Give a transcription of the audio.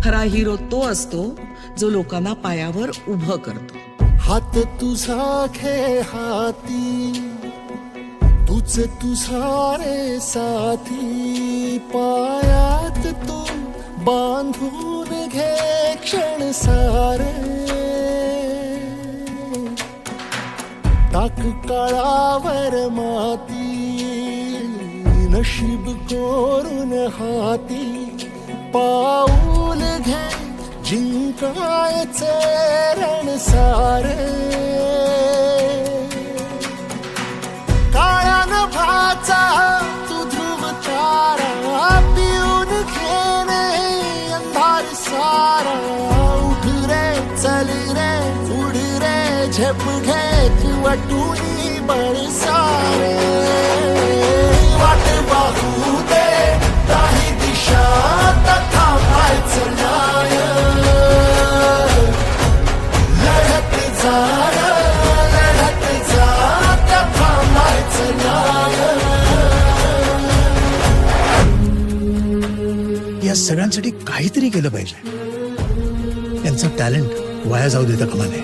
खरा हिरो तो असतो जो लोकांना पायावर उभं करतो. हात तुझा खे हाती, तुझ तुझा रे साथी, पायात तू बांधून घे क्षण सारे. टाक काळावर माती, नशीब कोरून हाती, पाऊल घे जिंकायचे रण सारे. काळ्या नभाचा तू ध्रुव तारा, पिऊन घेणे अंधार सारा. उठ रे चल रे उड रे झेप घे तू वाटूनी बळ सारे. वाट पाहू दे काही दिशा थांबायचं नाही. लढत जा लढत जा थांबायचं नाही. या सगळ्यांसाठी काहीतरी केलं पाहिजे. यांचं टॅलेंट वाया जाऊ देता कामा नये.